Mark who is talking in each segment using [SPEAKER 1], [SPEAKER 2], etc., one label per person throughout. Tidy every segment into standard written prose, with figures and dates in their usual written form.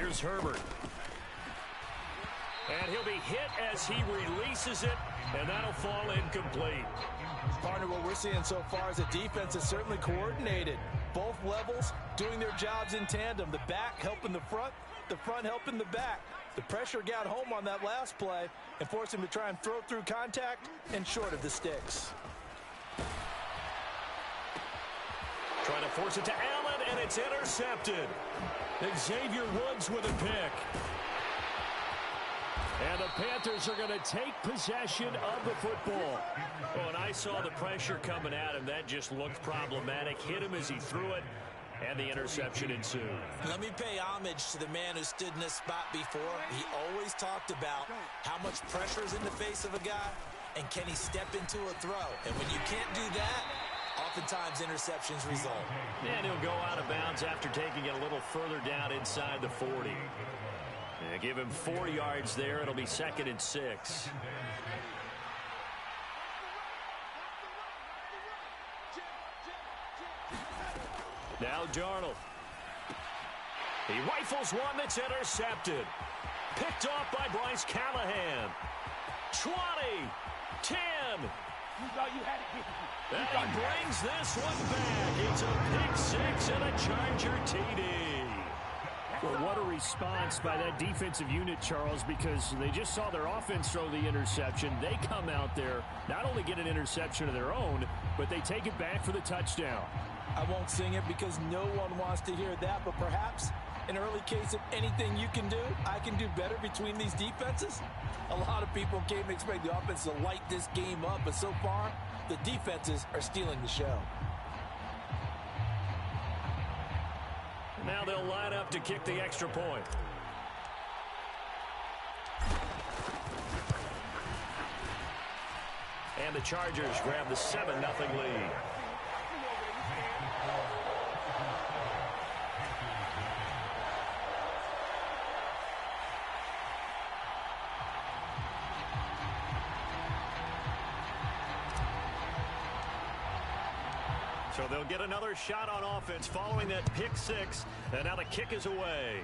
[SPEAKER 1] Here's Herbert. And he'll be hit as he releases it, and that'll fall incomplete.
[SPEAKER 2] Partner, what we're seeing so far is the defense is certainly coordinated. Both levels doing their jobs in tandem. The back helping the front helping the back. The pressure got home on that last play and forced him to try and throw through contact and short of the sticks.
[SPEAKER 1] Trying to force it to Allen, and it's intercepted. Xavier Woods with a pick. And the Panthers are going to take possession of the football. Oh, and I saw the pressure coming at him. That just looked problematic. Hit him as he threw it, and the interception ensued.
[SPEAKER 2] Let me pay homage to the man who stood in this spot before. He always talked about how much pressure is in the face of a guy, and can he step into a throw. And when you can't do that, oftentimes interceptions result.
[SPEAKER 1] And he'll go out of bounds after taking it a little further down inside the 40. And give him 4 yards there. It'll be 2nd and 6. Now Darnold. He rifles one that's intercepted. Picked off by Bryce Callahan. 20, 10. And he brings this one back. It's a pick six and a Charger TD.
[SPEAKER 3] Well, what a response by that defensive unit, Charles, because they just saw their offense throw the interception. They come out there, not only get an interception of their own, but they take it back for the touchdown.
[SPEAKER 2] I won't sing it because no one wants to hear that, but perhaps an early case of anything you can do, I can do better between these defenses. A lot of people came to expect the offense to light this game up, but so far, the defenses are stealing the show.
[SPEAKER 1] Now they'll line up to kick the extra point. And the Chargers grab the 7-0 lead. So they'll get another shot on offense following that pick six. And now the kick is away.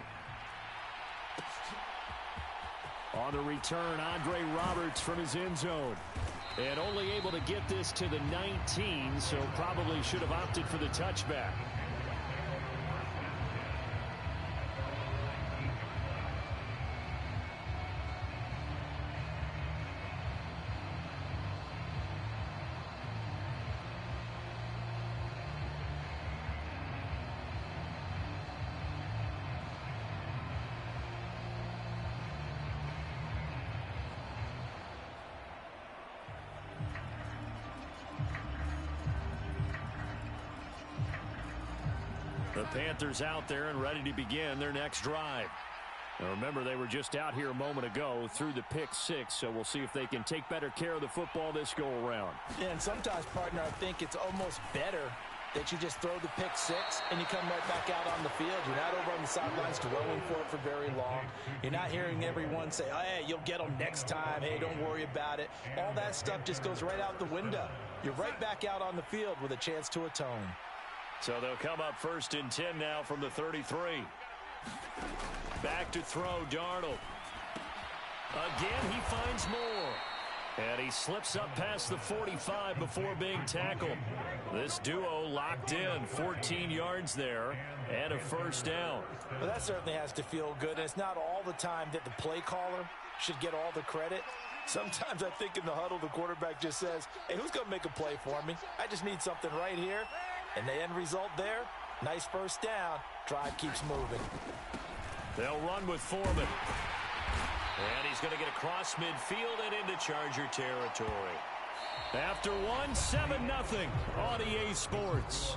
[SPEAKER 3] On the return, Andre Roberts from his end zone. And only able to get this to the 19, so probably should have opted for the touchback.
[SPEAKER 1] The Panthers out there and ready to begin their next drive. Now remember, they were just out here a moment ago through the pick six, so we'll see if they can take better care of the football this go-around.
[SPEAKER 2] Yeah, and sometimes, partner, I think it's almost better that you just throw the pick six and you come right back out on the field. You're not over on the sidelines dwelling for it for very long. You're not hearing everyone say, oh, hey, you'll get them next time. Hey, don't worry about it. All that stuff just goes right out the window. You're right back out on the field with a chance to atone.
[SPEAKER 1] So they'll come up 1st and 10 now from the 33. Back to throw, Darnold. Again, he finds more. And he slips up past the 45 before being tackled. This duo locked in, 14 yards there, and a first down.
[SPEAKER 2] Well, that certainly has to feel good. And it's not all the time that the play caller should get all the credit. Sometimes I think in the huddle, the quarterback just says, hey, who's going to make a play for me? I just need something right here. And the end result there, nice first down. Drive keeps moving.
[SPEAKER 1] They'll run with Foreman. And he's going to get across midfield and into Charger territory. After one, 7-0 on EA Sports.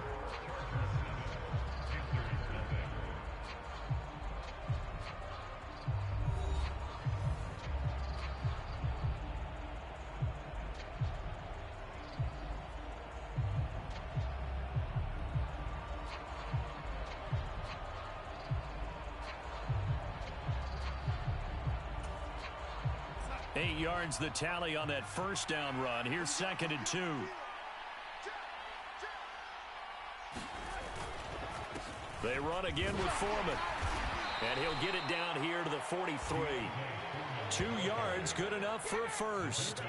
[SPEAKER 1] Yards the tally on that first down run. Here's 2nd and 2. They run again with Foreman. And he'll get it down here to the 43. 2 yards, good enough for a first.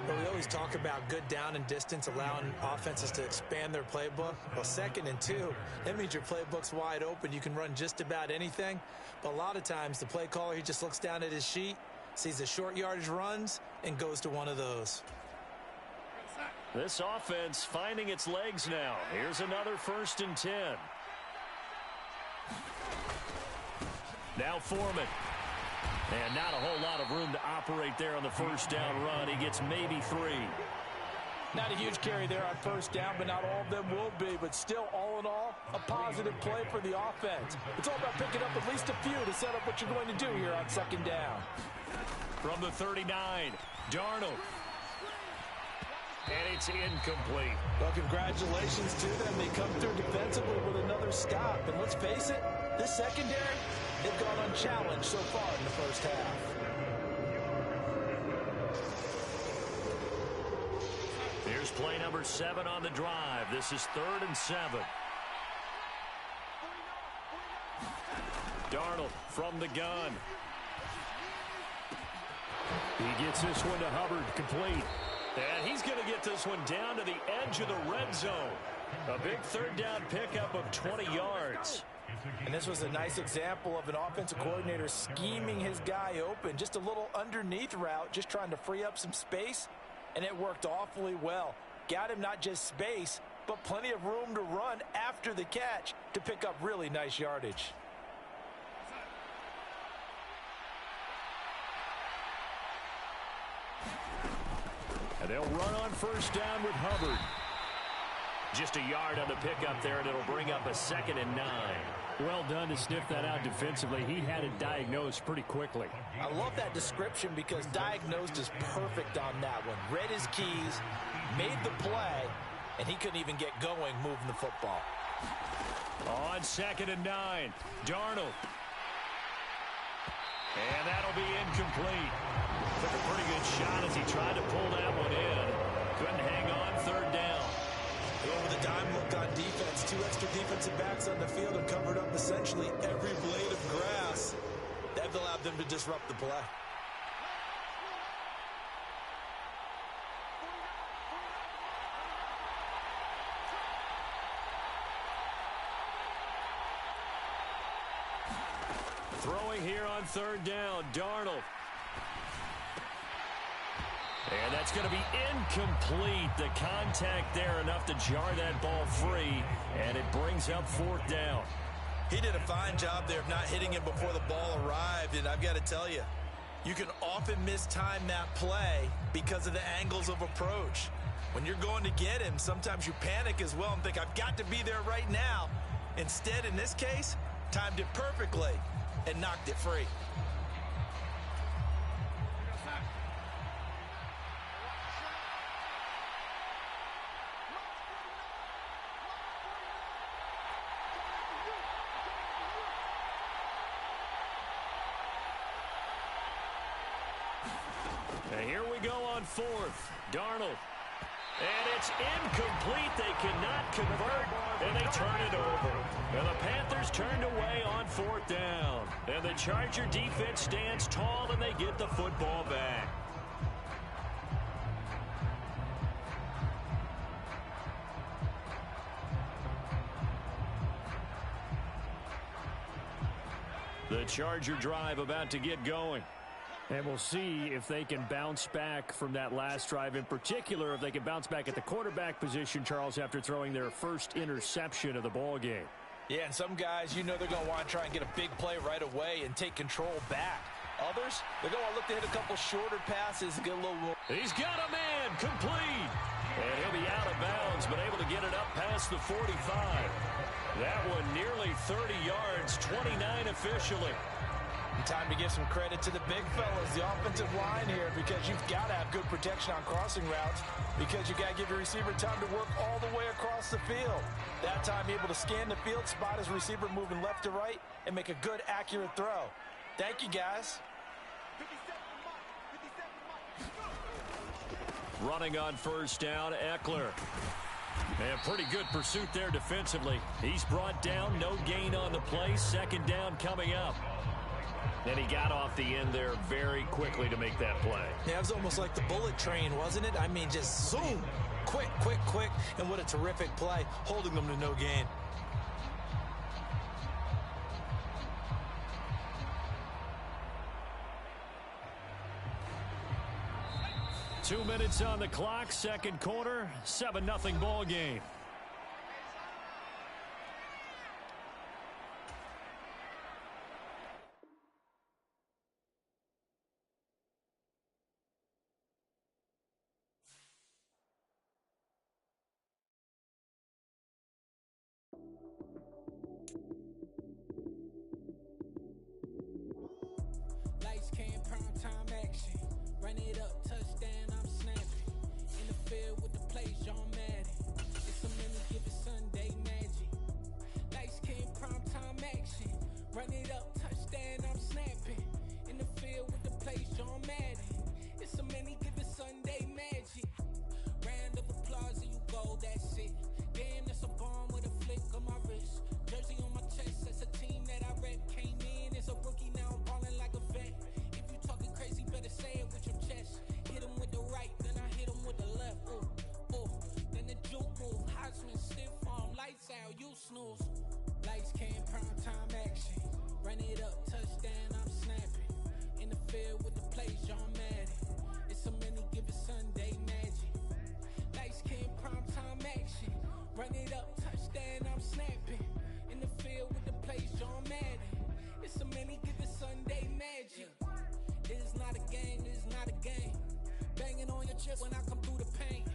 [SPEAKER 2] Well, we always talk about good down and distance, allowing offenses to expand their playbook. Well, 2nd and 2, that means your playbook's wide open. You can run just about anything. But a lot of times, the play caller, he just looks down at his sheet, sees the short yardage runs, and goes to one of those.
[SPEAKER 1] This offense finding its legs now. Here's another 1st and 10. Now Foreman. And not a whole lot of room to operate there on the 1st down run. He gets maybe 3.
[SPEAKER 2] Not a huge carry there on 1st down, but not all of them will be. But still, all in all, a positive play for the offense. It's all about picking up at least a few to set up what you're going to do here on 2nd down.
[SPEAKER 1] From the 39, Darnold. And it's incomplete.
[SPEAKER 2] Well, congratulations to them. They come through defensively with another stop. And let's face it, this secondary, they've gone unchallenged so far in the 1st half.
[SPEAKER 1] Here's play number 7 on the drive. This is 3rd and 7. Darnold from the gun.
[SPEAKER 3] He gets this one to Hubbard, complete.
[SPEAKER 1] And he's going to get this one down to the edge of the red zone. A big 3rd down pickup of 20 yards.
[SPEAKER 2] And this was a nice example of an offensive coordinator scheming his guy open. Just a little underneath route, just trying to free up some space. And it worked awfully well. Got him not just space, but plenty of room to run after the catch to pick up really nice yardage.
[SPEAKER 1] And they'll run on 1st down with Hubbard. Just a yard on the pickup there, and it'll bring up a 2nd and 9.
[SPEAKER 3] Well done to sniff that out defensively. He had it diagnosed pretty quickly.
[SPEAKER 2] I love that description because diagnosed is perfect on that one. Read his keys, made the play, and he couldn't even get going moving the football.
[SPEAKER 1] On 2nd and 9, Darnold. And that'll be incomplete. Took a pretty good shot as he tried to pull that one in. Couldn't hang on 3rd down.
[SPEAKER 2] Go with a dime look on defense. 2 extra defensive backs on the field and covered up essentially every blade of grass. That allowed them to disrupt the play.
[SPEAKER 1] Throwing here on 3rd down, Darnold. And that's going to be incomplete. The contact there enough to jar that ball free, and it brings up 4th down.
[SPEAKER 2] He did a fine job there of not hitting him before the ball arrived, and I've got to tell you, you can often mistime that play because of the angles of approach. When you're going to get him, sometimes you panic as well and think, I've got to be there right now. Instead, in this case, timed it perfectly and knocked it free.
[SPEAKER 1] And here we go on 4th. Darnold. And it's incomplete. They cannot convert, and they turn it over. And the Panthers turned away on 4th down. And the Charger defense stands tall, and they get the football back. The Charger drive about to get going.
[SPEAKER 3] And we'll see if they can bounce back from that last drive. In particular, if they can bounce back at the quarterback position, Charles, after throwing their first interception of the ball game.
[SPEAKER 2] Yeah, and some guys, you know they're going to want to try and get a big play right away and take control back. Others, they're going to look to hit a couple shorter passes and get a little more.
[SPEAKER 1] He's got a man, complete. And he'll be out of bounds, but able to get it up past the 45. That one nearly 30 yards, 29 officially.
[SPEAKER 2] Time to give some credit to the big fellas, the offensive line here, because you've got to have good protection on crossing routes because you got to give your receiver time to work all the way across the field. That time able to scan the field, spot his receiver moving left to right, and make a good, accurate throw. Thank you, guys.
[SPEAKER 1] Running on 1st down, Eckler. And pretty good pursuit there defensively. He's brought down, no gain on the play. Second down coming up. And he got off the end there very quickly to make that play.
[SPEAKER 2] Yeah, it was almost like the bullet train, wasn't it? I mean, just zoom, quick, quick, quick. And what a terrific play, holding them to no gain.
[SPEAKER 1] Two minutes on the clock, second quarter, 7-0 ball game.
[SPEAKER 4] Lights came, prime time action. Run it up, touchdown, I'm snapping. In the field with the plays, John Madden. It's a minute, give it Sunday magic. Lights came, prime time action. Run it up, touchdown, I'm snapping. In the field with the plays, John Madden. It's a minute, give it Sunday magic. Round of applause and you go, that's it. Damn, that's a bomb with a flick on my wrist. Jersey on my chest, that's a team that I rep. Came in as a rookie, now I'm balling like a vet. If you talking crazy, better say it with your chest. Hit him with the right, then I hit him with the left. Ooh, ooh. Then the juke move, Heisman stiff arm, lights out, you snooze. Lights came, prime time action. Run it up, touchdown, I'm snapping. In the field with the plays, John Madden. It's a mini, give it Sunday magic. Lights came, prime time action. Run it up, touchdown, I'm snapping. In the field with the plays, John Madden. It's a mini, give it Sunday magic. It is not a game, it is not a game. Banging on your chest when I come through the pain.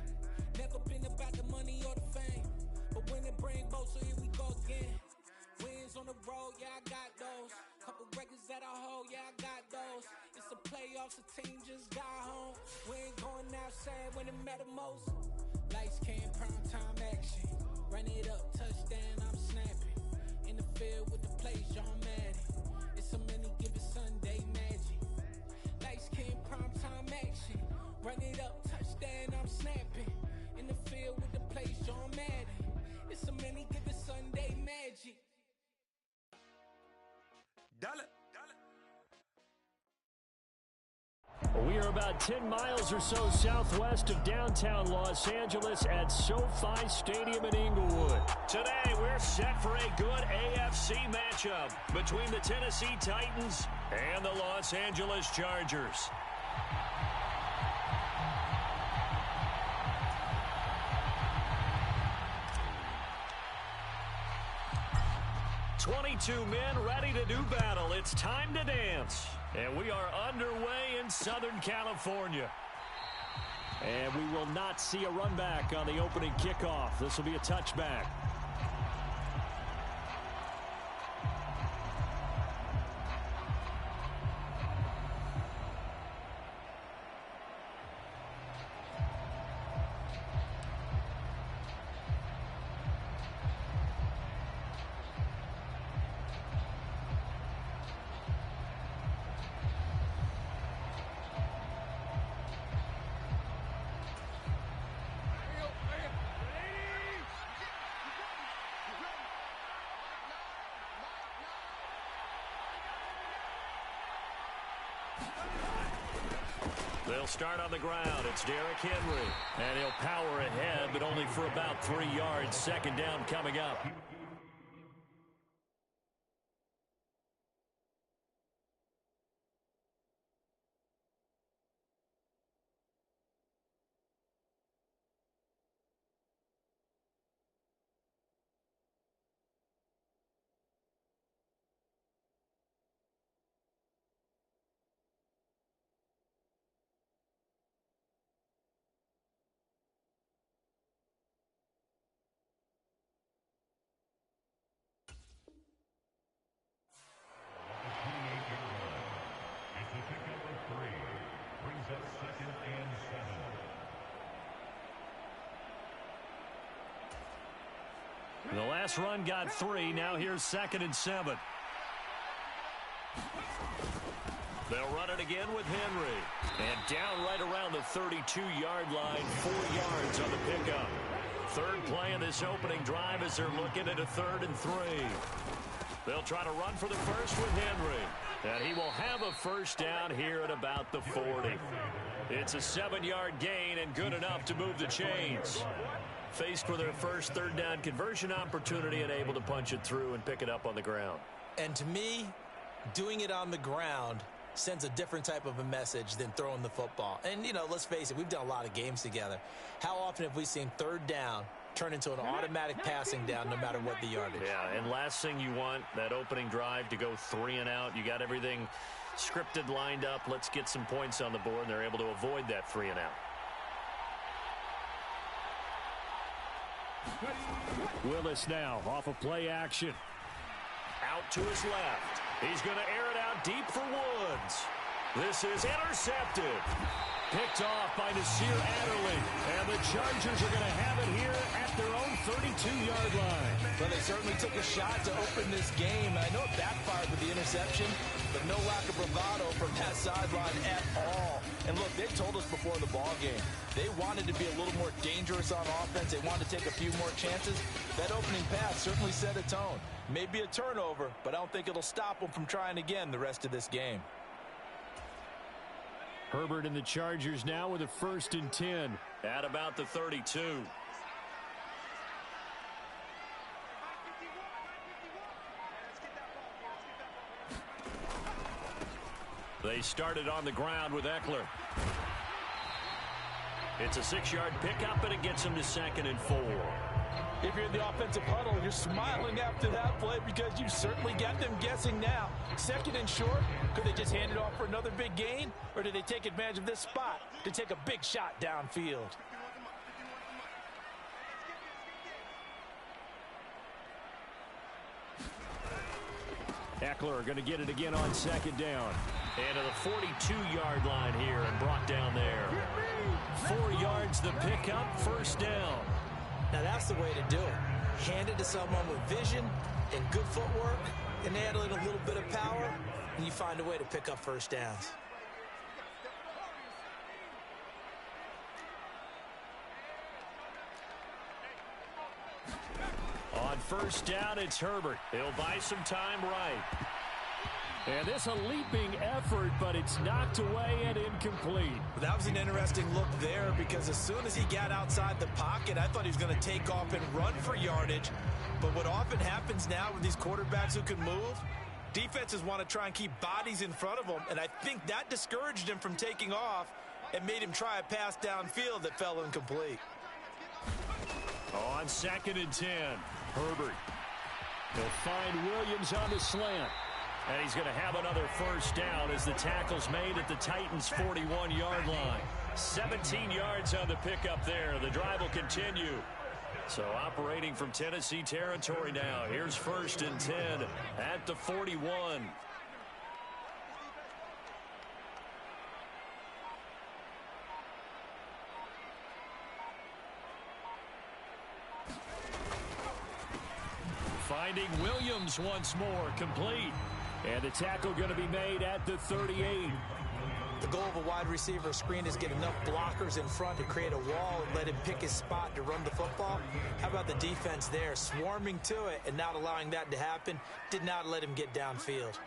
[SPEAKER 4] Never been about the money or the fame. But when it bring both, so here we go again. Wins on the road, yeah, I got those. Couple records that I hold, yeah, I got those. It's the playoffs, the team just got home. We ain't going outside when it matter most. Lights came, prime time action. Run it up, touchdown, I'm snapping. In the field with the plays, John Madden. It's a mini, give it Sunday magic. Lights came, prime time action. Run it up, touchdown, I'm snapping. In the field with the plays, John Madden. It's a mini, give it Sunday magic.
[SPEAKER 3] We are about 10 miles or so southwest of downtown Los Angeles at SoFi Stadium in Inglewood.
[SPEAKER 1] Today, we're set for a good AFC matchup between the Tennessee Titans and the Los Angeles Chargers. "22 men ready to do battle. It's time to dance." And we are underway in Southern California.
[SPEAKER 3] And we will not see a run back on the opening kickoff. This will be a touchback.
[SPEAKER 1] They'll start on the ground. It's Derrick Henry. And he'll power ahead, but only for about 3 yards. Second down coming up. The last run got 3. Now here's 2nd and 7. They'll run it again with Henry. And down right around the 32-yard line, 4 yards on the pickup. Third play of this opening drive as they're looking at a 3rd and 3. They'll try to run for the first with Henry. And he will have a first down here at about the 40. It's a 7-yard gain and good enough to move the chains. Faced with their first 3rd down conversion opportunity and able to punch it through and pick it up on the ground.
[SPEAKER 2] And to me, doing it on the ground sends a different type of a message than throwing the football. And, you know, let's face it, we've done a lot of games together. How often have we seen 3rd down turn into an automatic passing down no matter what the yardage?
[SPEAKER 1] Yeah, and last thing you want, that opening drive to go 3 and out. You got everything scripted, lined up. Let's get some points on the board, and they're able to avoid that 3 and out.
[SPEAKER 3] Willis now off of play action.
[SPEAKER 1] Out to his left. He's going to air it out deep for Woods. This is intercepted. Picked off by Nasir Adderley. And the Chargers are going to have it here at their own 32-yard line.
[SPEAKER 2] Well, they certainly took a shot to open this game. I know it backfired with the interception, but no lack of bravado from that sideline at all. And look, they told us before the ball game, they wanted to be a little more dangerous on offense. They wanted to take a few more chances. That opening pass certainly set a tone. Maybe a turnover, but I don't think it'll stop them from trying again the rest of this game.
[SPEAKER 3] Herbert and the Chargers now with a 1st and 10.
[SPEAKER 1] At about the 32. They started on the ground with Eckler. It's a 6-yard pickup, and it gets him to 2nd and 4.
[SPEAKER 2] If you're in the offensive huddle, you're smiling after that play because you certainly got them guessing now. 2nd and short, could they just hand it off for another big gain? Or did they take advantage of this spot to take a big shot downfield?
[SPEAKER 3] Eckler going to get it again on 2nd down.
[SPEAKER 1] And to the 42-yard line here and brought down there. 4 yards the pickup, 1st down.
[SPEAKER 2] Now that's the way to do it. Hand it to someone with vision and good footwork and add in a little bit of power, and you find a way to pick up 1st downs.
[SPEAKER 1] On 1st down, it's Herbert. He'll buy some time right.
[SPEAKER 3] And this a leaping effort, but it's knocked away and incomplete.
[SPEAKER 2] That was an interesting look there because as soon as he got outside the pocket, I thought he was going to take off and run for yardage. But what often happens now with these quarterbacks who can move, defenses want to try and keep bodies in front of them, and I think that discouraged him from taking off and made him try a pass downfield that fell incomplete.
[SPEAKER 3] On 2nd and 10, Herbert. He'll find Williams on the slant.
[SPEAKER 1] And he's going to have another 1st down as the tackle's made at the Titans' 41-yard line. 17 yards on the pickup there. The drive will continue. So operating from Tennessee territory now. Here's 1st and 10 at the 41. Finding Williams once more, complete.
[SPEAKER 3] And the tackle going to be made at the 38.
[SPEAKER 2] The goal of a wide receiver screen is get enough blockers in front to create a wall and let him pick his spot to run the football. How about the defense there, swarming to it and not allowing that to happen? Did not let him get downfield.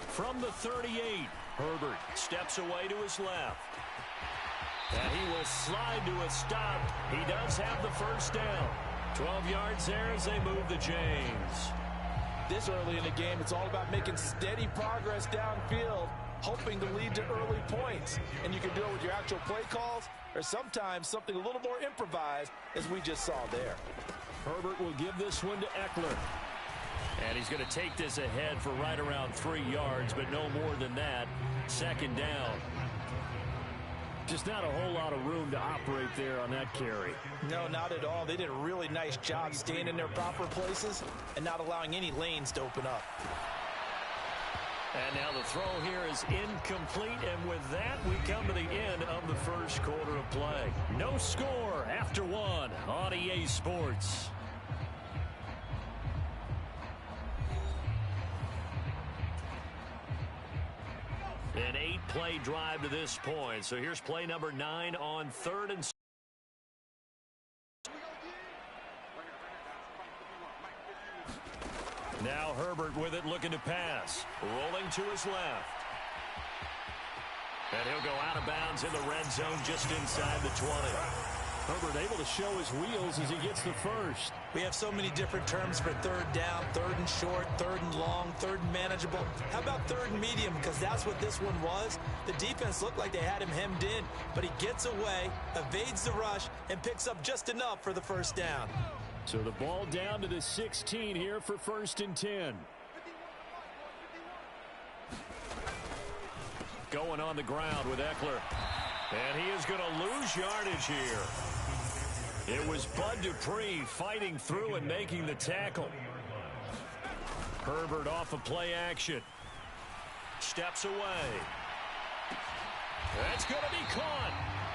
[SPEAKER 1] From the 38, Herbert steps away to his left. And he will slide to a stop. He does have the 1st down. 12 yards there as they move the chains.
[SPEAKER 2] This early in the game, it's all about making steady progress downfield, hoping to lead to early points. And you can do it with your actual play calls or sometimes something a little more improvised, as we just saw there.
[SPEAKER 3] Herbert will give this one to Eckler.
[SPEAKER 1] And he's going to take this ahead for right around 3 yards, but no more than that. 2nd down.
[SPEAKER 3] Just not a whole lot of room to operate there on that carry.
[SPEAKER 2] No, not at all. They did a really nice job staying in their proper places and not allowing any lanes to open up.
[SPEAKER 1] And now the throw here is incomplete, and with that, we come to the end of the 1st quarter of play. No score after 1 on EA Sports. An 8-play drive to this point. So here's play number 9 on 3rd and 6. Now Herbert with it, looking to pass. Rolling to his left. And he'll go out of bounds in the red zone just inside the 20.
[SPEAKER 3] Herbert able to show his wheels as he gets the first.
[SPEAKER 2] We have so many different terms for third down, third and short, third and long, third and manageable. How about third and medium? Because that's what this one was. The defense looked like they had him hemmed in, but he gets away, evades the rush, and picks up just enough for the first down.
[SPEAKER 3] So the ball down to the 16 here for 1st and 10.
[SPEAKER 1] Going on the ground with Eckler. And he is going to lose yardage here. It was Bud Dupree fighting through and making the tackle. Herbert off of play action. Steps away. That's going to be caught.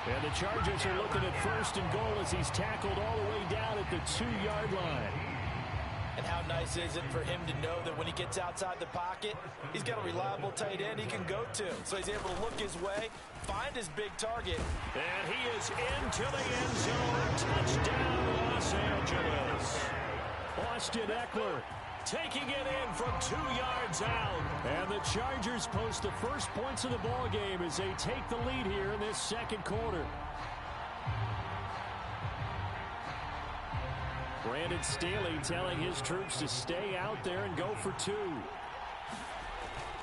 [SPEAKER 3] And the Chargers are looking at 1st and goal as he's tackled all the way down at the 2-yard line.
[SPEAKER 2] And how nice is it for him to know that when he gets outside the pocket, he's got a reliable tight end he can go to. So he's able to look his way, find his big target.
[SPEAKER 1] And he is into the end zone. Touchdown, Los Angeles.
[SPEAKER 3] Austin Eckler
[SPEAKER 1] taking it in from 2 yards out.
[SPEAKER 3] And the Chargers post the first points of the ball game as they take the lead here in this second quarter. Brandon Staley telling his troops to stay out there and go for 2.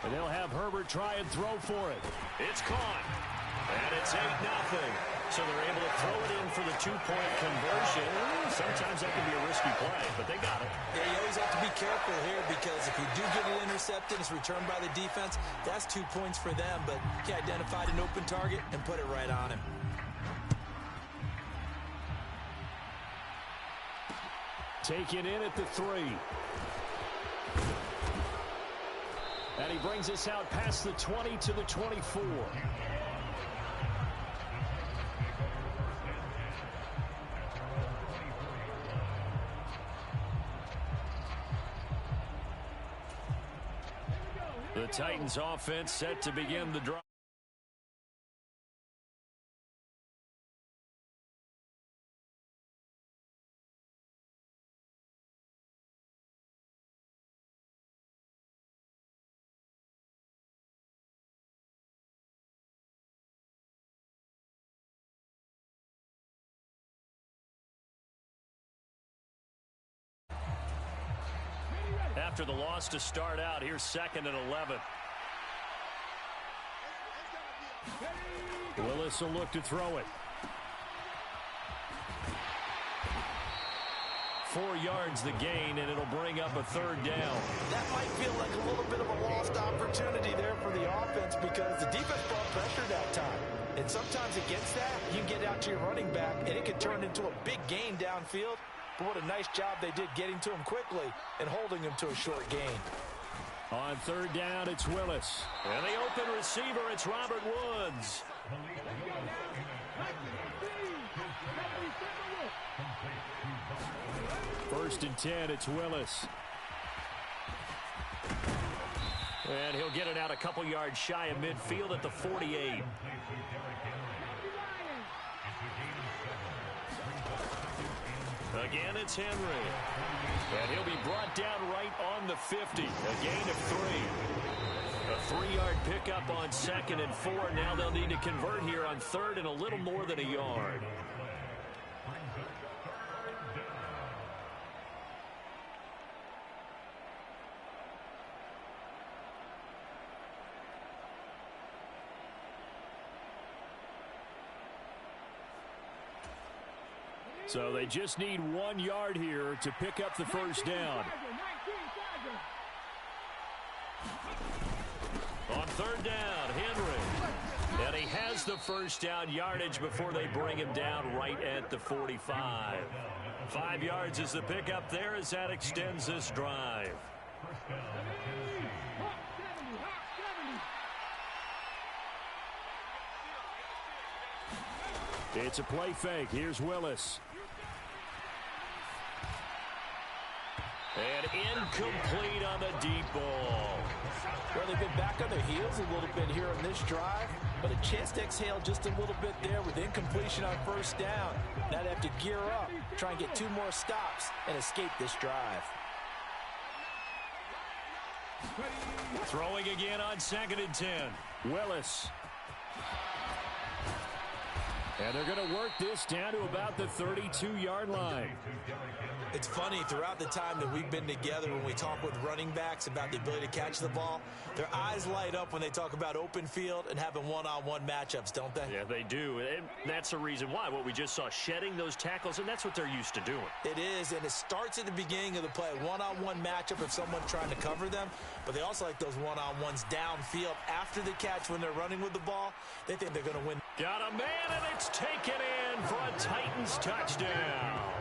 [SPEAKER 3] And they'll have Herbert try and throw for it.
[SPEAKER 1] It's caught. And it's 8-0. So they're able to throw it in for the 2-point conversion. Sometimes that can be a risky play, but they got it.
[SPEAKER 2] Yeah, you always have to be careful here because if you do get it intercepted, it's returned by the defense. That's 2 points for them, but he identified an open target and put it right on him.
[SPEAKER 3] Taken in at the 3. And he brings us out past the 20 to the 24.
[SPEAKER 1] The Titans offense set to begin the drive. After the loss to start out, here's 2nd and 11.
[SPEAKER 3] Willis will look to throw it.
[SPEAKER 1] 4 yards the gain, and it'll bring up a 3rd down.
[SPEAKER 2] That might feel like a little bit of a lost opportunity there for the offense because the defense brought pressure that time. And sometimes against that, you get out to your running back, and it can turn into a big gain downfield. But what a nice job they did getting to him quickly and holding him to a short gain.
[SPEAKER 3] On 3rd down, it's Willis.
[SPEAKER 1] And the open receiver, it's Robert Woods.
[SPEAKER 3] First and 10, it's Willis.
[SPEAKER 1] And he'll get it out a couple yards shy of midfield at the 48. Again, it's Henry. And he'll be brought down right on the 50. A gain of 3. A 3-yard pickup on 2nd and 4. Now they'll need to convert here on 3rd and a little more than a yard.
[SPEAKER 3] So they just need 1 yard here to pick up the first down.
[SPEAKER 1] On 3rd down, Henry. And he has the first down yardage before they bring him down right at the 45. 5 yards is the pickup there as that extends this drive.
[SPEAKER 3] It's a play fake. Here's Willis.
[SPEAKER 1] And incomplete on the deep ball.
[SPEAKER 2] Well, they've been back on their heels a little bit here on this drive, but a chance to exhale just a little bit there with incompletion on first down. Now they have to gear up, try and get 2 more stops, and escape this drive.
[SPEAKER 1] Throwing again on 2nd and 10.
[SPEAKER 3] Willis. And they're going to work this down to about the 32-yard line.
[SPEAKER 2] It's funny, throughout the time that we've been together, when we talk with running backs about the ability to catch the ball, their eyes light up when they talk about open field and having one-on-one matchups, don't they?
[SPEAKER 1] Yeah, they do. And that's the reason why. What we just saw, shedding those tackles, and that's what they're used to doing.
[SPEAKER 2] It is, and it starts at the beginning of the play. One-on-one matchup if someone's trying to cover them, but they also like those one-on-ones downfield after the catch when they're running with the ball. They think they're going to win.
[SPEAKER 1] Got a man, and it's taken in for a Titans touchdown.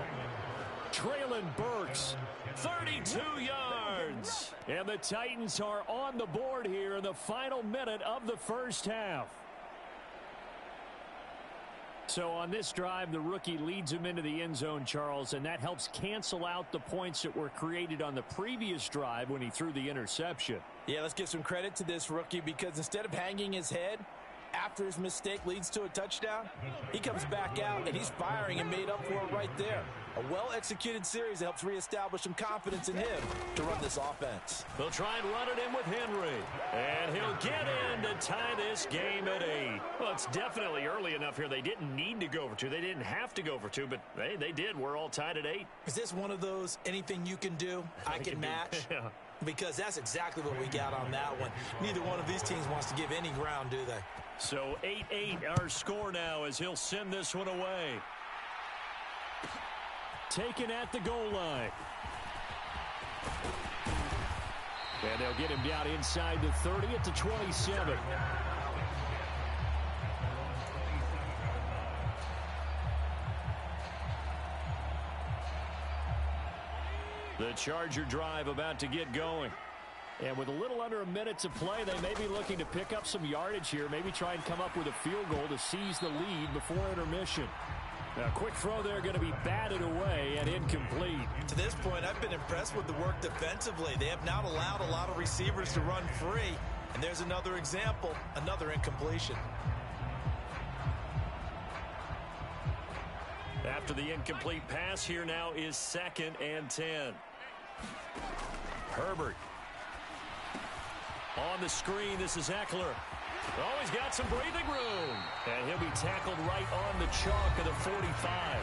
[SPEAKER 1] Traylon Burks, 32 yards. And the Titans are on the board here in the final minute of the first half. So on this drive, the rookie leads him into the end zone, Charles, and that helps cancel out the points that were created on the previous drive when he threw the interception.
[SPEAKER 2] Yeah, let's give some credit to this rookie, because instead of hanging his head after his mistake leads to a touchdown, he comes back out and he's firing and made up for it right there. A well-executed series that helps reestablish some confidence in him to run this offense.
[SPEAKER 1] They'll try and run it in with Henry. And he'll get in to tie this game at 8. Well, it's definitely early enough here. They didn't need to go for 2. They didn't have to go for 2, but they did. We're all tied at 8.
[SPEAKER 2] Is this one of those anything you can do, I can match?
[SPEAKER 1] Yeah.
[SPEAKER 2] Because that's exactly what we got on that one. Neither one of these teams wants to give any ground, do they?
[SPEAKER 1] So 8-8 our score now as he'll send this one away. Taken at the goal line. And they'll get him down inside the 30 at the 27. The Charger drive about to get going. And with a little under a minute to play, they may be looking to pick up some yardage here, maybe try and come up with a field goal to seize the lead before intermission. Now, quick throw there going to be batted away and incomplete.
[SPEAKER 2] To this point, I've been impressed with the work defensively. They have not allowed a lot of receivers to run free. And there's another example, another incompletion.
[SPEAKER 1] After the incomplete pass, here now is 2nd and 10. Herbert. On the screen, this is Eckler. Oh, he's got some breathing room. And he'll be tackled right on the chalk of the 45.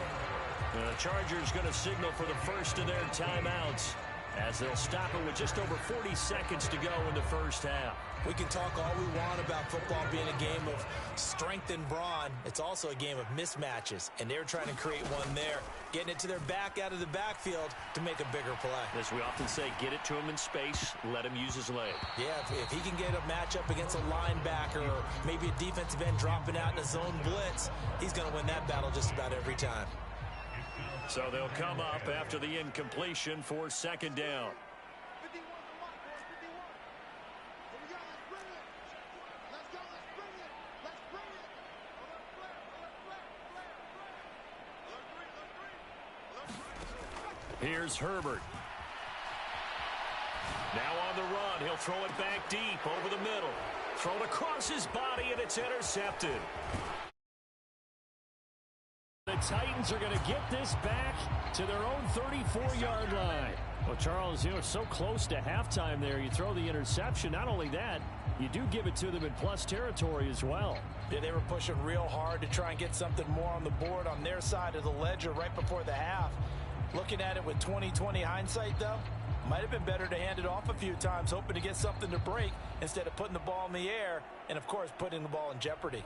[SPEAKER 1] The Chargers going to signal for the first of their timeouts as they'll stop it with just over 40 seconds to go in the first half.
[SPEAKER 2] We can talk all we want about football being a game of strength and brawn. It's also a game of mismatches, and they're trying to create one there, getting it to their back out of the backfield to make a bigger play.
[SPEAKER 1] As we often say, get it to him in space, let him use his leg.
[SPEAKER 2] Yeah, if he can get a matchup against a linebacker or maybe a defensive end dropping out in a zone blitz, he's going to win that battle just about every time.
[SPEAKER 1] So they'll come up after the incompletion for 2nd down. Here's Herbert. Now on the run. He'll throw it back deep over the middle. Thrown across his body, and it's intercepted. The Titans are going to get this back to their own 34-yard line. Well, Charles, so close to halftime there. You throw the interception. Not only that, you do give it to them in plus territory as well.
[SPEAKER 2] Yeah, they were pushing real hard to try and get something more on the board on their side of the ledger right before the half. Looking at it with 20/20 hindsight, though, might have been better to hand it off a few times, hoping to get something to break instead of putting the ball in the air and, of course, putting the ball in jeopardy.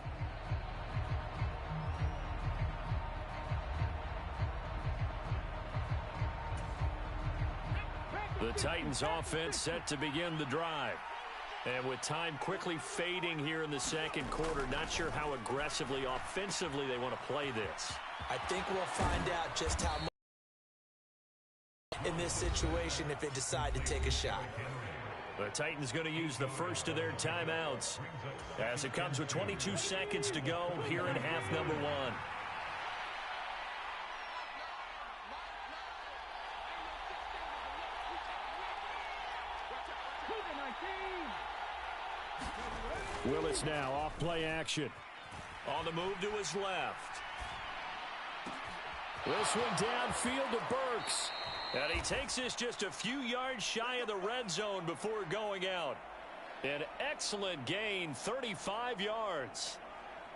[SPEAKER 1] The Titans offense set to begin the drive. And with time quickly fading here in the second quarter, not sure how aggressively, offensively they want to play this.
[SPEAKER 2] I think we'll find out just how much in this situation if they decide to take a shot.
[SPEAKER 1] The Titans going to use the first of their timeouts as it comes with 22 seconds to go here in half number 1.
[SPEAKER 3] Willis now off play action.
[SPEAKER 1] On the move to his left.
[SPEAKER 3] This one downfield to Burks.
[SPEAKER 1] And he takes this just a few yards shy of the red zone before going out. An excellent gain, 35 yards.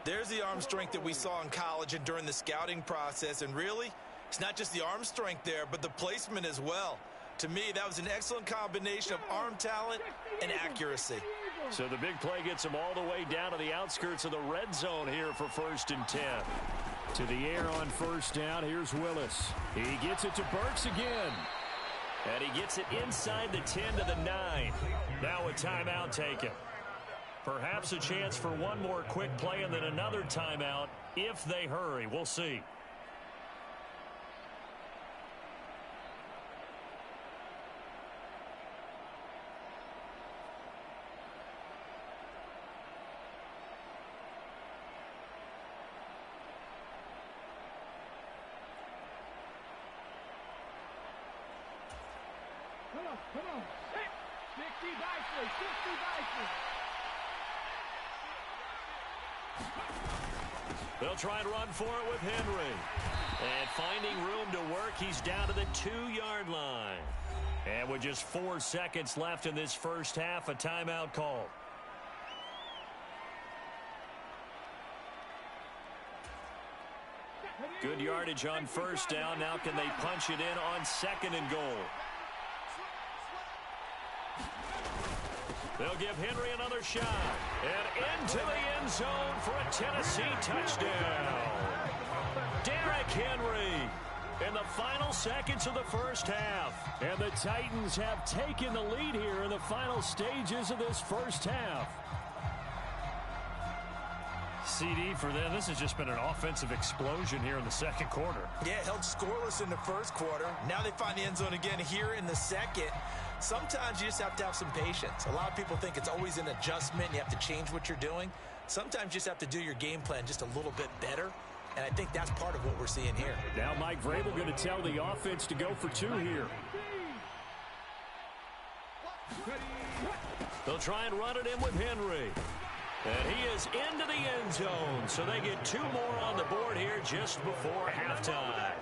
[SPEAKER 2] There's the arm strength that we saw in college and during the scouting process. And really, it's not just the arm strength there, but the placement as well. To me, that was an excellent combination of arm talent and accuracy.
[SPEAKER 1] So the big play gets him all the way down to the outskirts of the red zone here for 1st and 10.
[SPEAKER 3] To the air on 1st down. Here's Willis. He gets it to Burks again.
[SPEAKER 1] And he gets it inside the 10 to the 9. Now a timeout taken. Perhaps a chance for one more quick play and then another timeout if they hurry. We'll see.
[SPEAKER 5] Come on. 60 nicely. 60 nicely.
[SPEAKER 1] They'll try and run for it with Henry. And finding room to work, he's down to the 2-yard line. And with just 4 seconds left in this first half, a timeout call. Good yardage on 1st down. Now can they punch it in on 2nd and goal? They'll give Henry another shot. And into the end zone for a Tennessee touchdown. Derrick Henry in the final seconds of the first half.
[SPEAKER 3] And the Titans have taken the lead here in the final stages of this first half.
[SPEAKER 1] CD for them, this has just been an offensive explosion here in the second quarter.
[SPEAKER 2] Yeah, held scoreless in the first quarter. Now they find the end zone again here in the second. Sometimes you just have to have some patience. A lot of people think it's always an adjustment. You have to change what you're doing. Sometimes you just have to do your game plan just a little bit better. And I think that's part of what we're seeing here.
[SPEAKER 3] Now Mike Vrabel going to tell the offense to go for 2 here.
[SPEAKER 1] They'll try and run it in with Henry. And he is into the end zone. So they get 2 more on the board here just before halftime.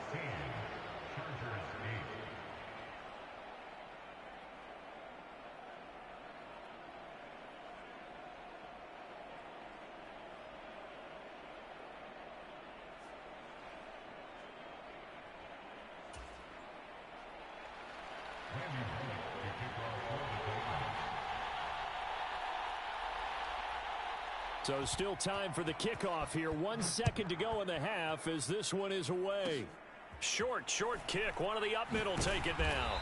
[SPEAKER 3] So still time for the kickoff here. 1 second to go in the half as this one is away.
[SPEAKER 1] Short kick. One of the up middle take it now.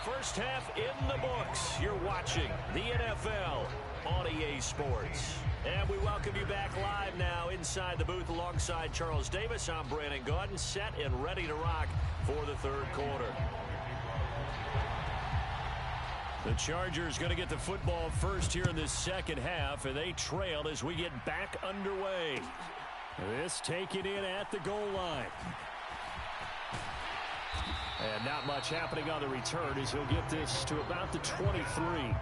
[SPEAKER 1] First half in the books. You're watching the NFL on EA Sports. And we welcome you back live now inside the booth alongside Charles Davis. I'm Brandon Gaudin, set and ready to rock for the third quarter. The Chargers going to get the football first here in this second half, and they trailed as we get back underway.
[SPEAKER 3] This taken in at the goal line.
[SPEAKER 1] And not much happening on the return as he'll get this to about the 23.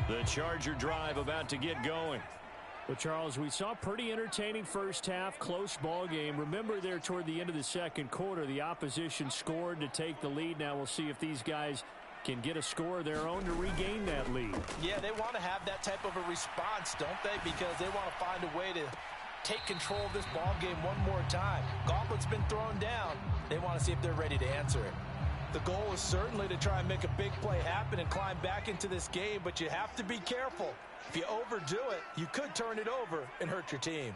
[SPEAKER 1] The Charger drive about to get going.
[SPEAKER 3] Well, Charles, we saw pretty entertaining first half, close ball game. Remember there toward the end of the second quarter, the opposition scored to take the lead. Now we'll see if these guys can get a score of their own to regain that lead.
[SPEAKER 2] Yeah, they want to have that type of a response, don't they? Because they want to find a way to take control of this ball game one more time. Gauntlet's been thrown down. They want to see if they're ready to answer it. The goal is certainly to try and make a big play happen and climb back into this game, but you have to be careful. If you overdo it, you could turn it over and hurt your team.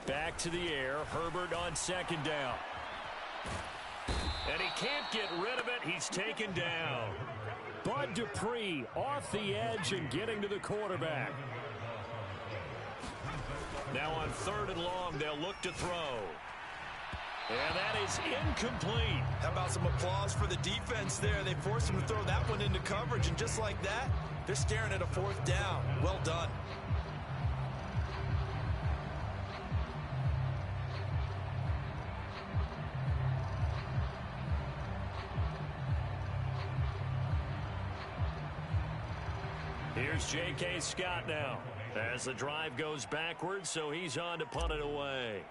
[SPEAKER 1] Back to the air. Herbert on second down. And he can't get rid of it. He's taken down.
[SPEAKER 3] But Bud Dupree off the edge and getting to the quarterback.
[SPEAKER 1] Now on 3rd and long, they'll look to throw. And that is incomplete.
[SPEAKER 2] How about some applause for the defense there? They forced him to throw that one into coverage, and just like that, they're staring at a 4th down. Well done.
[SPEAKER 1] Here's J.K. Scott now as the drive goes backwards, so he's on to punt it away.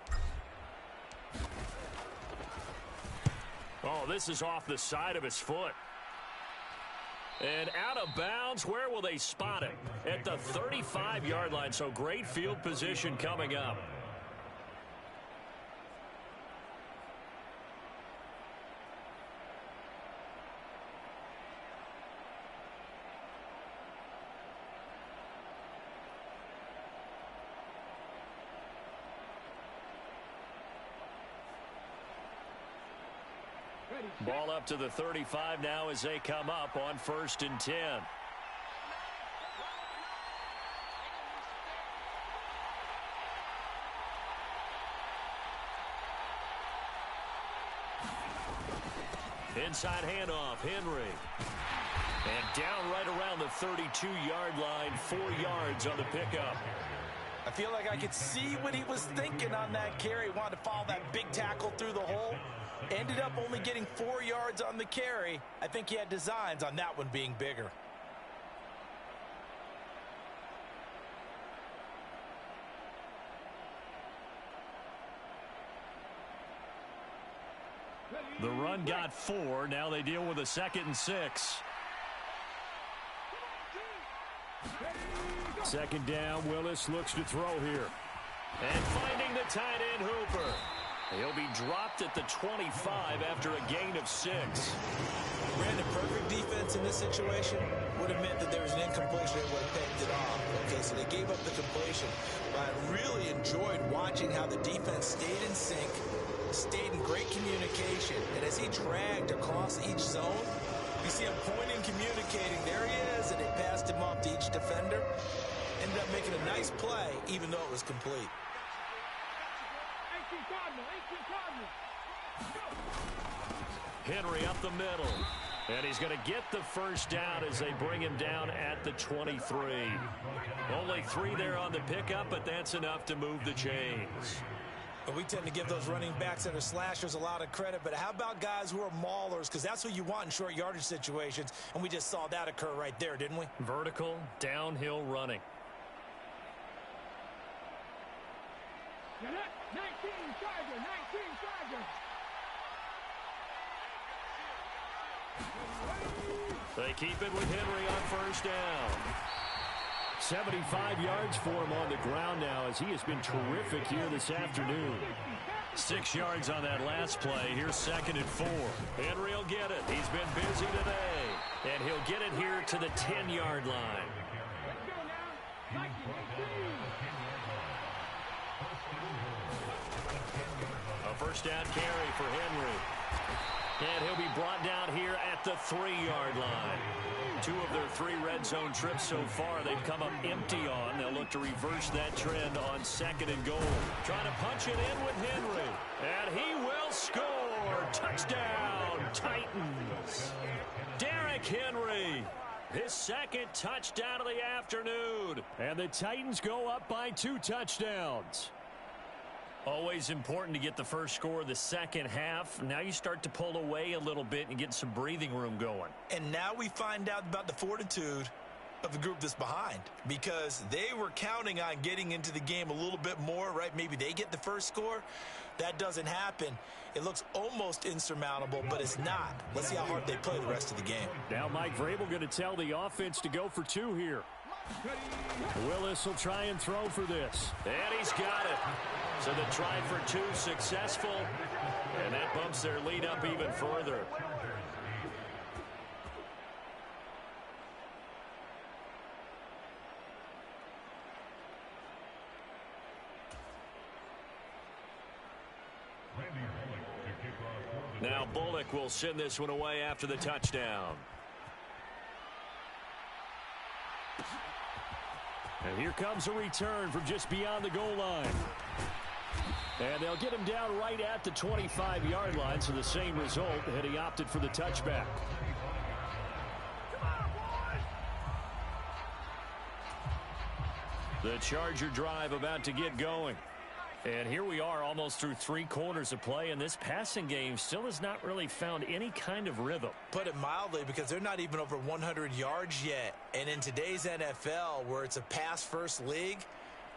[SPEAKER 1] Oh, this is off the side of his foot. And out of bounds. Where will they spot it? At the 35-yard line, so great field position coming up. Ball up to the 35 now as they come up on 1st and 10. Inside handoff, Henry. And down right around the 32-yard line, 4 yards on the pickup.
[SPEAKER 2] I feel like I could see what he was thinking on that carry. He wanted to follow that big tackle through the hole. Ended up only getting 4 yards on the carry. I think he had designs on that one being bigger.
[SPEAKER 1] The run got 4. Now they deal with a 2nd and 6.
[SPEAKER 3] 2nd down. Willis looks to throw here.
[SPEAKER 1] And finding the tight end Hooper. He'll be dropped at the 25 after a gain of 6.
[SPEAKER 2] Brandon, perfect defense in this situation would have meant that there was an incompletion that would have picked it off. Okay, so they gave up the completion. But I really enjoyed watching how the defense stayed in sync, stayed in great communication. And as he dragged across each zone, you see him pointing, communicating. There he is, and they passed him off to each defender. Ended up making a nice play, even though it was complete.
[SPEAKER 1] Henry up the middle. And he's going to get the 1st down as they bring him down at the 23. Only 3 there on the pickup, but that's enough to move the chains.
[SPEAKER 2] We tend to give those running backs that are slashers a lot of credit, but how about guys who are maulers? Because that's who you want in short yardage situations, and we just saw that occur right there, didn't we?
[SPEAKER 1] Vertical, downhill running.
[SPEAKER 5] 19 Charger, 19 Charger.
[SPEAKER 1] They keep it with Henry on 1st down.
[SPEAKER 3] 75 yards for him on the ground now as he has been terrific here this afternoon.
[SPEAKER 1] 6 yards on that last play. Here's 2nd and 4. Henry will get it. He's been busy today. And he'll get it here to the 10-yard line. A 1st down carry for Henry. And he'll be brought down here at the 3-yard line. 2 of their 3 red zone trips so far they've come up empty on. They'll look to reverse that trend on 2nd and goal. Trying to punch it in with Henry. And he will score. Touchdown, Titans. Derrick Henry. His 2nd touchdown of the afternoon.
[SPEAKER 3] And the Titans go up by 2 touchdowns.
[SPEAKER 1] Always important to get the first score of the second half. Now you start to pull away a little bit and get some breathing room going.
[SPEAKER 2] And now we find out about the fortitude of the group that's behind, because they were counting on getting into the game a little bit more, right? Maybe they get the first score. That doesn't happen. It looks almost insurmountable, but it's not. Let's see how hard they play the rest of the game.
[SPEAKER 3] Now Mike Vrabel going to tell the offense to go for 2 here. Willis will try and throw for this.
[SPEAKER 1] And he's got it. So the try for 2 successful, and that bumps their lead up even further. Now Bullock will send this one away after the touchdown.
[SPEAKER 3] And here comes a return from just beyond the goal line. And they'll get him down right at the 25-yard line, so the same result, and he opted for the touchback. The Charger drive about to get going. And here we are almost through 3 quarters of play, and this passing game still has not really found any kind of rhythm.
[SPEAKER 2] Put it mildly, because they're not even over 100 yards yet. And in today's NFL, where it's a pass-first league,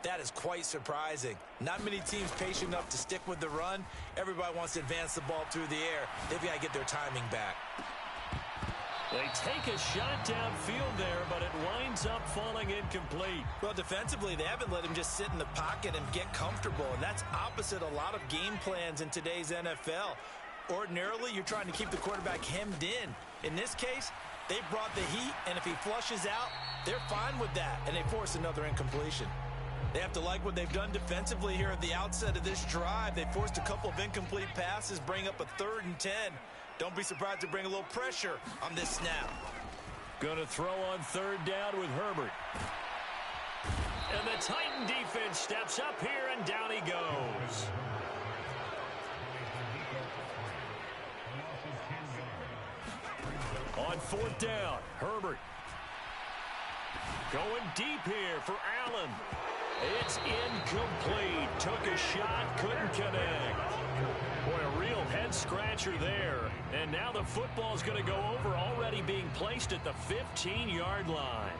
[SPEAKER 2] that is quite surprising. Not many teams patient enough to stick with the run. Everybody wants to advance the ball through the air. They've got to get their timing back.
[SPEAKER 1] They take a shot downfield there, but it winds up falling incomplete.
[SPEAKER 2] Well, defensively, they haven't let him just sit in the pocket and get comfortable, and that's opposite a lot of game plans in today's NFL. Ordinarily, you're trying to keep the quarterback hemmed in. In this case, they brought the heat, and if he flushes out, they're fine with that, and they force another incompletion. They have to like what they've done defensively here at the outset of this drive. They forced a couple of incomplete passes, bring up a 3rd and 10. Don't be surprised to bring a little pressure on this snap.
[SPEAKER 1] Going to throw on 3rd down with Herbert. And the Titan defense steps up here, and down he goes. On 4th down, Herbert. Going deep here for Allen. It's incomplete. Took a shot, couldn't connect. Boy, a real head-scratcher there. And now the football's going to go over, already being placed at the 15-yard line.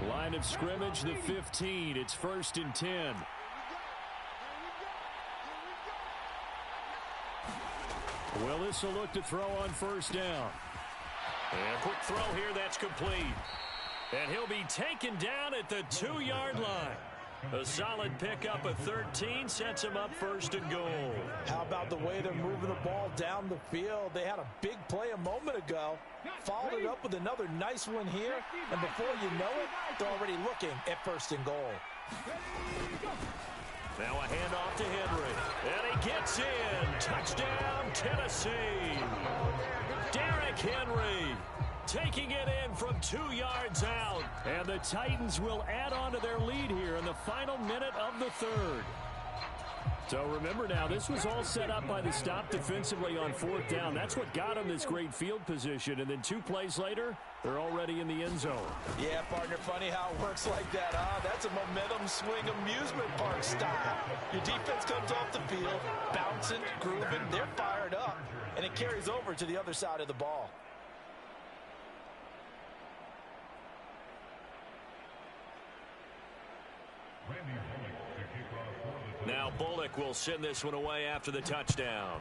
[SPEAKER 1] Line of scrimmage, the 15. It's 1st and 10. Well, this will look to throw on 1st down. And quick throw here, that's complete. And he'll be taken down at the 2-yard line. A solid pickup of 13 sets him up 1st and goal.
[SPEAKER 2] How about the way they're moving the ball down the field? They had a big play a moment ago. Followed it up with another nice one here. And before you know it, they're already looking at 1st and goal.
[SPEAKER 1] Now a handoff to Henry. And he gets in. Touchdown, Tennessee. Derrick Henry taking it in from 2 yards out. And the Titans will add on to their lead here in the final minute of the 3rd. So remember now, this was all set up by the stop defensively on 4th down. That's what got them this great field position. And then 2 plays later, they're already in the end zone.
[SPEAKER 2] Yeah, partner, funny how it works like that, huh? That's a momentum swing amusement park style. Your defense comes off the field, bouncing, grooving, they're fired up, and it carries over to the other side of the ball.
[SPEAKER 1] Now Bullock will send this one away after the touchdown.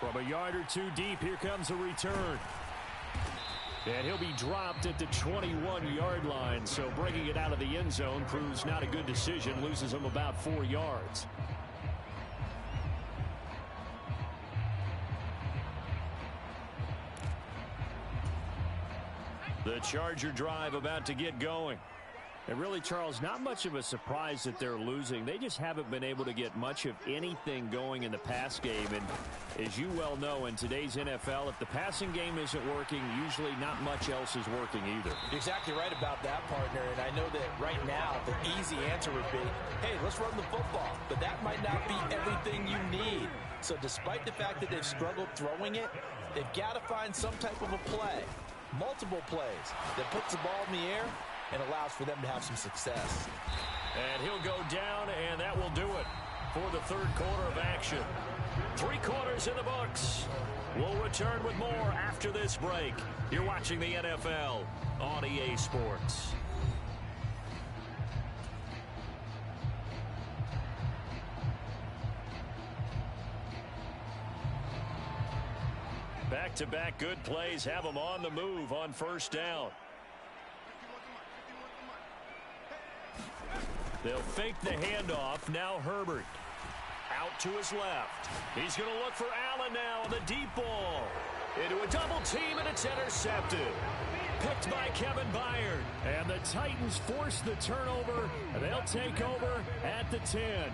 [SPEAKER 3] From a yard or 2 deep, here comes a return. And he'll be dropped at the 21-yard line, so bringing it out of the end zone proves not a good decision, loses him about 4 yards.
[SPEAKER 1] The Charger drive about to get going.
[SPEAKER 3] And really, Charles, not much of a surprise that they're losing. They just haven't been able to get much of anything going in the pass game. And as you well know, in today's NFL, if the passing game isn't working, usually not much else is working either.
[SPEAKER 2] You're exactly right about that, partner. And I know that right now the easy answer would be, hey, let's run the football. But that might not be everything you need. So despite the fact that they've struggled throwing it, they've got to find some type of a play, multiple plays, that puts the ball in the air and allows for them to have some success.
[SPEAKER 1] And he'll go down, and that will do it for the 3rd quarter of action. 3 quarters in the books. We'll return with more after this break. You're watching the NFL on EA Sports. Back-to-back good plays have them on the move on 1st down. They'll fake the handoff. Now Herbert. Out to his left. He's going to look for Allen now on the deep ball. Into a double team, and it's intercepted. picked by Kevin Byard.
[SPEAKER 3] And the Titans force the turnover. They'll take over at the 10.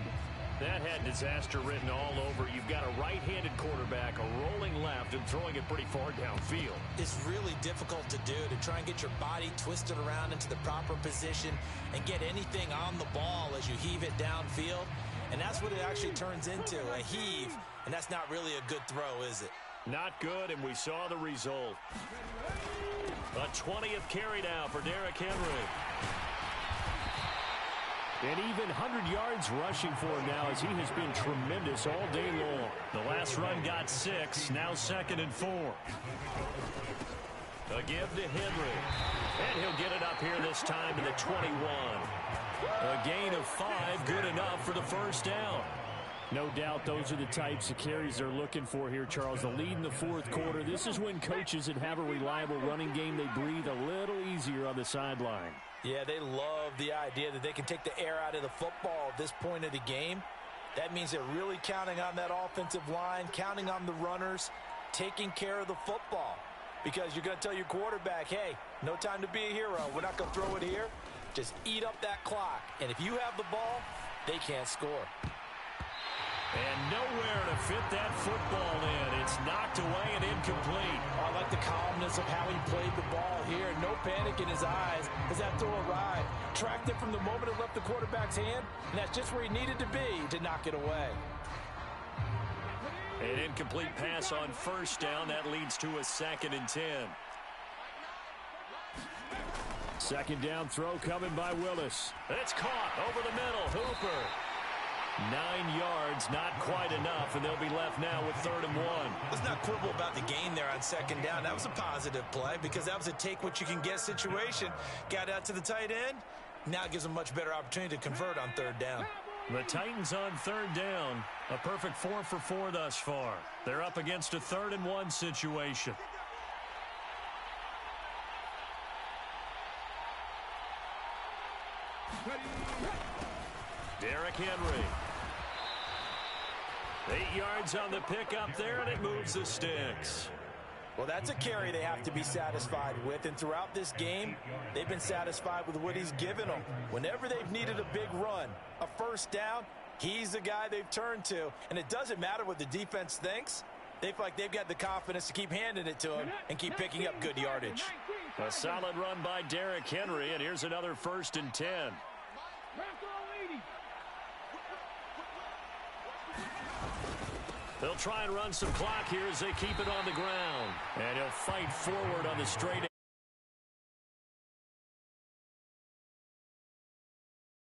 [SPEAKER 1] That had disaster written all over. You've got a right-handed quarterback, a rolling left, and throwing it pretty far downfield.
[SPEAKER 2] It's really difficult to do, to try and get your body twisted around into the proper position and get anything on the ball as you heave it downfield. And that's what it actually turns into, a heave. And that's not really a good throw, is it?
[SPEAKER 1] Not good, and we saw the result. A 20th carry now for Derrick Henry.
[SPEAKER 3] And even 100 yards rushing for him now, as he has been tremendous all day long.
[SPEAKER 1] The last run got 6, now 2nd and 4. A give to Henry. And he'll get it up here this time to the 21. A gain of 5, good enough for the first down.
[SPEAKER 3] No doubt those are the types of carries they're looking for here, Charles. The lead in the fourth quarter. This is when coaches that have a reliable running game, they breathe a little easier on the sideline.
[SPEAKER 2] Yeah, they love the idea that they can take the air out of the football at this point of the game. That means they're really counting on that offensive line, counting on the runners, taking care of the football. Because you're going to tell your quarterback, hey, no time to be a hero. We're not going to throw it here. Just eat up that clock. And if you have the ball, they can't score.
[SPEAKER 1] And nowhere to fit that football in. It's knocked away and incomplete.
[SPEAKER 2] I like the calmness of how he played the ball here. No panic in his eyes as that throw arrived. Tracked it from the moment it left the quarterback's hand, and that's just where he needed to be to knock it away.
[SPEAKER 1] An incomplete pass on first down. That leads to a 2nd and 10.
[SPEAKER 3] Second down throw coming by Willis.
[SPEAKER 1] It's caught over the middle. Hooper. 9 yards, not quite enough, and they'll be left now with 3rd and 1.
[SPEAKER 2] Let's not quibble about the gain there on second down. That was a positive play because that was a take-what-you-can-get situation. Got out to the tight end. Now it gives them much better opportunity to convert on 3rd down.
[SPEAKER 1] The Titans on 3rd down. A perfect 4 for 4 thus far. They're up against a 3rd and 1 situation. Derrick Henry. 8 yards on the pickup there, and it moves the sticks.
[SPEAKER 2] Well, that's a carry they have to be satisfied with, and throughout this game, they've been satisfied with what he's given them. Whenever they've needed a big run, a first down, he's the guy they've turned to, and it doesn't matter what the defense thinks. They feel like they've got the confidence to keep handing it to him and keep picking up good yardage.
[SPEAKER 1] A solid run by Derrick Henry, and here's another 1st and 10. They'll try and run some clock here as they keep it on the ground. And he'll fight forward on the straight